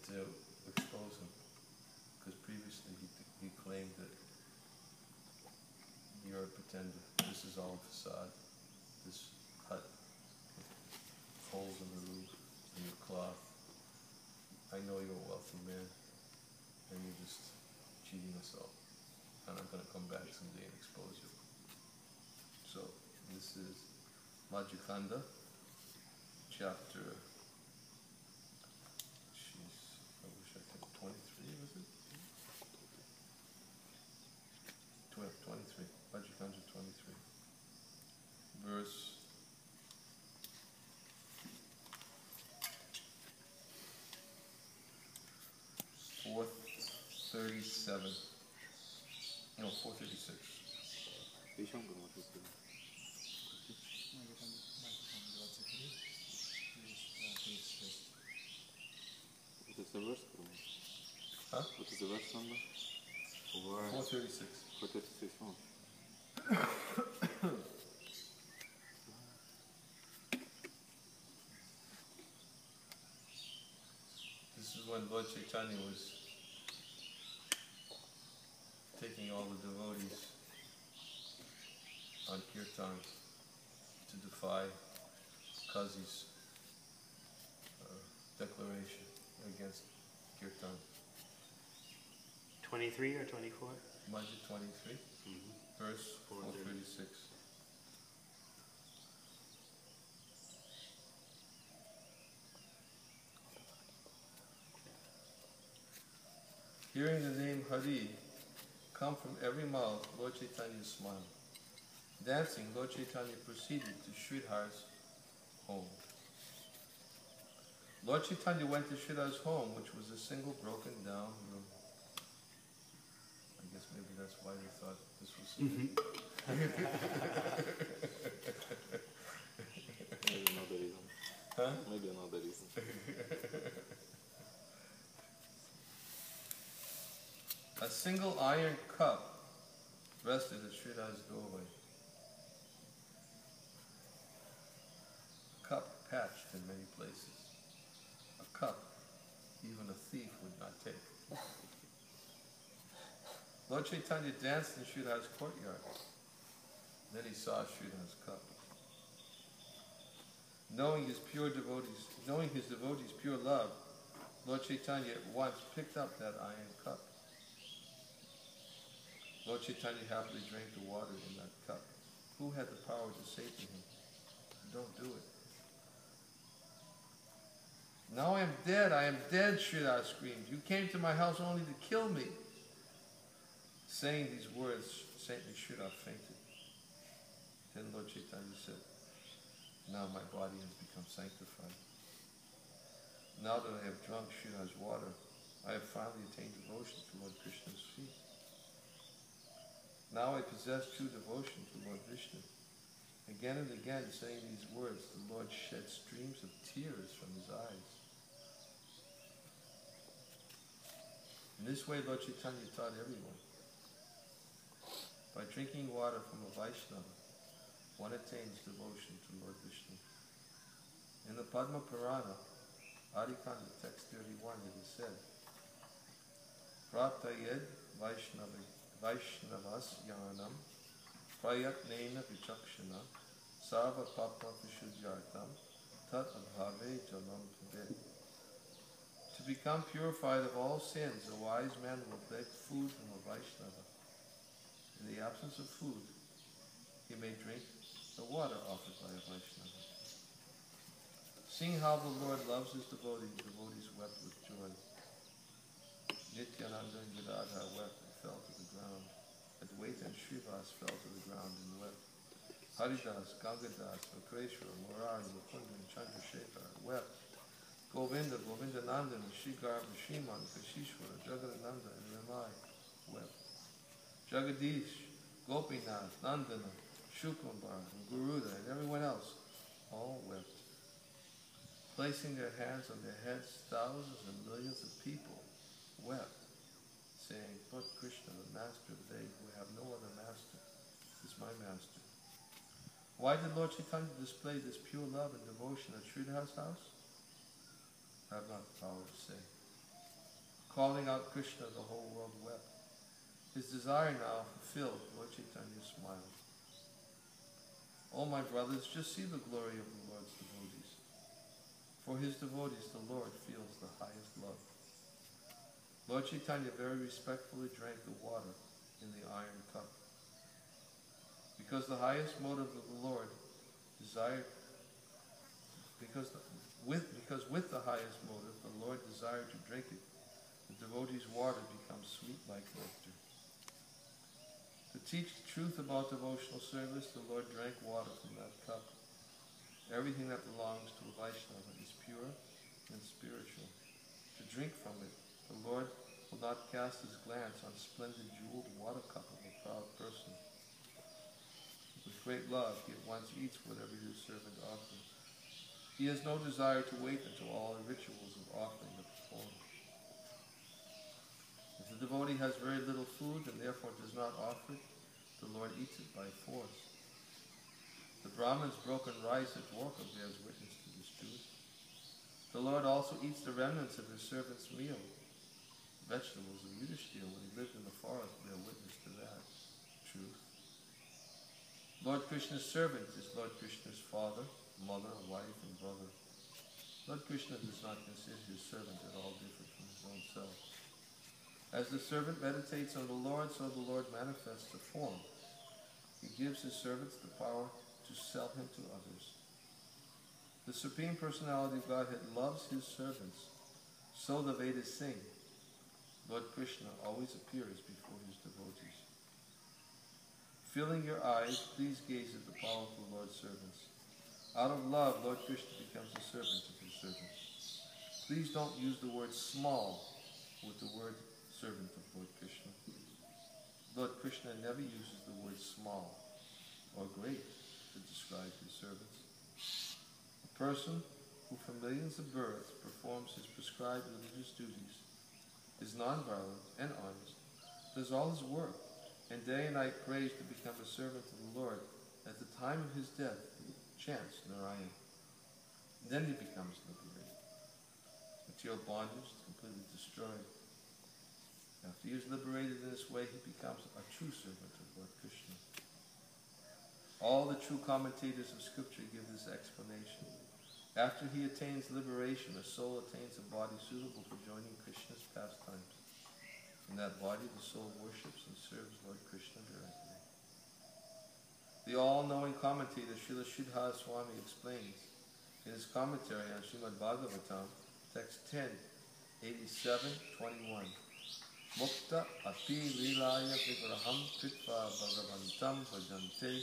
to expose him, because previously he claimed that you're a pretender. This is all a facade. This hut with holes in the roof and your cloth. I know you're a wealthy man, and you're just cheating us all. And I'm going to come back someday and expose you. So this is Majjhikanda, chapter, I wish I could, 23, was it? 23, Majjhikanda 23, verse 437, no, 436. What is the verse? Huh? What is the verse number? 436. 436. Oh. This is when Lord Chaitanya was taking all the devotees on kirtan to defy Kazi's declaration against kirtan. 23 or 24? Majjhikanda 23, verse 436. Hearing the name Hari come from every mouth, Lord Chaitanya smiled. Dancing, Lord Chaitanya proceeded to Sridhar's home. Lord Chaitanya went to Sridhar's home, which was a single broken down room. I guess maybe that's why they thought this was significant. Maybe another reason. Huh? Maybe another reason. A single iron cup rested at Sridhar's doorway. A cup patched in many places. A cup even a thief would not take. Lord Chaitanya danced in Sridhar's courtyard. Then he saw Sridhar's cup. Knowing his devotees' pure love, Lord Chaitanya at once picked up that iron cup. Lord Chaitanya happily drank the water in that cup. Who had the power to say to him, "Don't do it"? "Now I am dead, Sridhar screamed. "You came to my house only to kill me." Saying these words, saintly Sridhar fainted. Then Lord Chaitanya said, "Now my body has become sanctified. Now that I have drunk Sridhar's water, I have finally attained devotion to Lord Krishna's feet. Now I possess true devotion to Lord Vishnu." Again and again, saying these words, the Lord shed streams of tears from his eyes. In this way, Lord Chaitanya taught everyone. By drinking water from a Vaishnava, one attains devotion to Lord Vishnu. In the Padma Purana, Adikanda, text 31, it is said, "Pratayed Vaishnavas yanam prayatnena vichakshana sarva papa vishuddhyartam tat abhave jalam bhavet." To become purified of all sins, a wise man will beg food from a Vaishnava. In the absence of food, he may drink the water offered by a Vaishnava. Seeing how the Lord loves his devotees wept with joy. Nityananda and Gadadhar wept and fell to the ground. Advaita and Srivas fell to the ground and wept. Haridas, Gangadas, Vakreshwara, Murari, Mukunda, and Chandrasekhar wept. Govinda, Govindanandan, Shrigar, Shriman, Kashishwara, Jagadananda, and Ramai wept. Jagadish, Gopinath, Nandana, Shukumbar, and Garuda, and everyone else all wept. Placing their hands on their heads, thousands and millions of people wept, saying, "Lord Krishna, the master of they who have no other master, is my master." Why did Lord Chaitanya display this pure love and devotion at Sridhar's house? I have not the power to say. calling out Krishna, the whole world wept. His desire now fulfilled, Lord Chaitanya smiled. O my brothers, just see the glory of the Lord's devotees. For his devotees, the Lord feels the highest love. Lord Chaitanya very respectfully drank the water in the iron cup. Because the highest motive of the Lord desired, because with the highest motive the Lord desired to drink it, the devotee's water becomes sweet like nectar. To teach the truth about devotional service, the Lord drank water from that cup. Everything that belongs to a Vaishnava is pure and spiritual. To drink from it, the Lord will not cast his glance on splendid jeweled water cup of a proud person. With great love, he at once eats whatever his servant offers. He has no desire to wait until all the rituals of offering are performed. If the devotee has very little food and therefore does not offer it, the Lord eats it by force. The Brahman's broken rice at Dwarka bears witness to this truth. The Lord also eats the remnants of his servant's meal. Vegetables of Yudhishthira when he lived in the forest bear witness to that truth. Lord Krishna's servant is Lord Krishna's father, mother, wife, and brother. Lord Krishna does not consider his servant at all different from his own self. As the servant meditates on the Lord, so the Lord manifests a form. He gives his servants the power to sell him to others. The Supreme Personality of Godhead loves his servants. So the Vedas sing. Lord Krishna always appears before his devotees. Filling your eyes, please gaze at the powerful Lord's servants. Out of love, Lord Krishna becomes a servant of his servants. Please don't use the word small with the word servant of Lord Krishna. Lord Krishna never uses the word small or great to describe his servants. A person who for millions of births performs his prescribed religious duties, is non-violent and honest, does all his work, and day and night prays to become a servant of the Lord, at the time of his death, chants Narayan. Then he becomes liberated. Material bondage is completely destroyed. After he is liberated in this way, he becomes a true servant of Lord Krishna. All the true commentators of Scripture give this explanation. After he attains liberation, a soul attains a body suitable for joining Krishna's pastimes. In that body, the soul worships and serves Lord Krishna directly. The all-knowing commentator Srila Sridhara Swami explains in his commentary on Srimad Bhagavatam, text 10, 87:21. Mukta api lilaya vigraham kritva bhagavantam bhajante.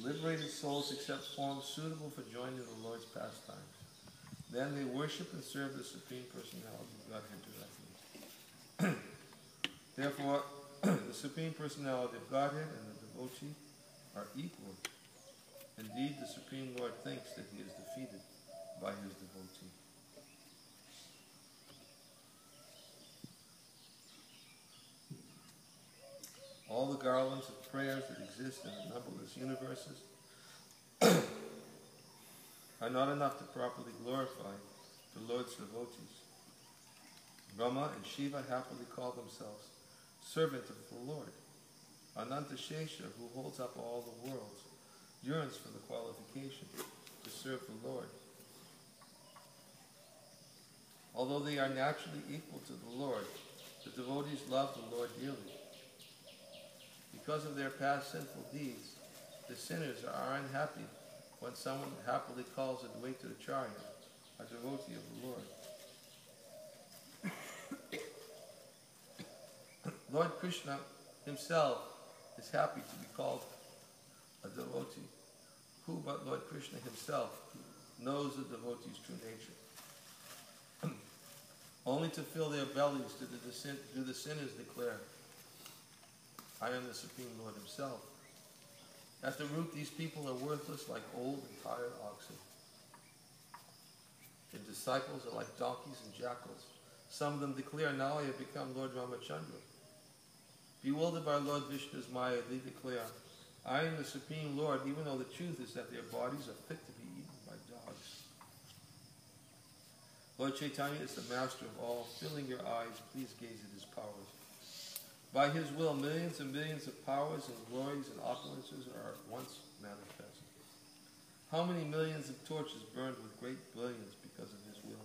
Liberated souls accept forms suitable for joining the Lord's pastimes. Then they worship and serve the Supreme Personality of Godhead directly. Therefore, the Supreme Personality of Godhead and the devotee are equal. Indeed, the Supreme Lord thinks that he is defeated by his devotee. All the garlands of prayers that exist in the numberless universes are not enough to properly glorify the Lord's devotees. Brahma and Shiva happily call themselves servant of the Lord. Ananta Shesha, who holds up all the worlds, yearns for the qualification to serve the Lord. Although they are naturally equal to the Lord, the devotees love the Lord dearly. Because of their past sinful deeds, the sinners are unhappy when someone happily calls Advaita Acharya, a devotee of the Lord. Lord Krishna himself is happy to be called a devotee. Who but Lord Krishna himself knows the devotee's true nature? Only to fill their bellies do the sinners declare, I am the Supreme Lord himself. At the root, these people are worthless like old and tired oxen. Their disciples are like donkeys and jackals. Some of them declare, now I have become Lord Ramachandra. Bewildered by Lord Vishnu's Maya, they declare, I am the Supreme Lord, even though the truth is that their bodies are fit to be eaten by dogs. Lord Chaitanya is the master of all. Filling your eyes, please gaze at his powers. By his will, millions and millions of powers and glories and opulences are at once manifest. How many millions of torches burned with great brilliance because of his will?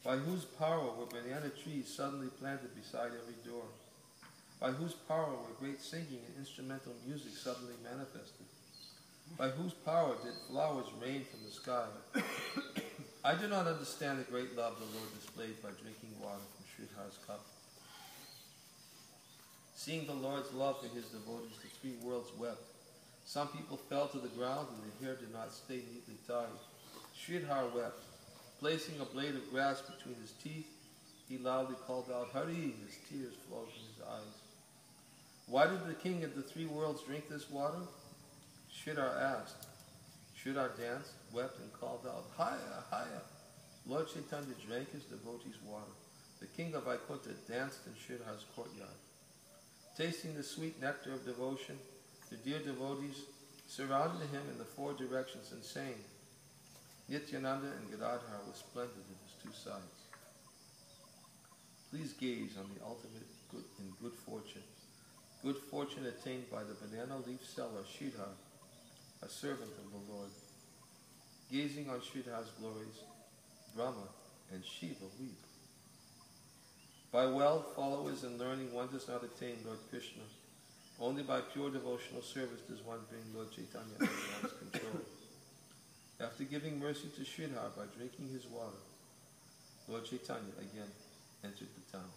By whose power were banana trees suddenly planted beside every door? By whose power were great singing and instrumental music suddenly manifested? By whose power did flowers rain from the sky? I do not understand the great love the Lord displayed by drinking water from Sridhar's cup. Seeing the Lord's love for his devotees, the three worlds wept. Some people fell to the ground and their hair did not stay neatly tied. Sridhar wept. Placing a blade of grass between his teeth, he loudly called out, "Hari!" His tears flowed from his eyes. Why did the king of the three worlds drink this water? Sridhar asked. Sridhar danced, wept, and called out, "Haya, Haya!" Lord Chaitanya drank his devotees' water. The king of Vaikuntha danced in Sridhar's courtyard. Tasting the sweet nectar of devotion, the dear devotees surrounded him in the four directions and sang. Nityananda and Gadadhar were splendid at his two sides. Please gaze on the ultimate good in good fortune attained by the banana leaf seller Sridhar, a servant of the Lord. Gazing on Sridhar's glories, Brahma and Shiva weep. By wealth, followers, and learning one does not attain Lord Krishna. Only by pure devotional service does one bring Lord Chaitanya under one's control. After giving mercy to Sridhar by drinking his water, Lord Chaitanya again entered the town.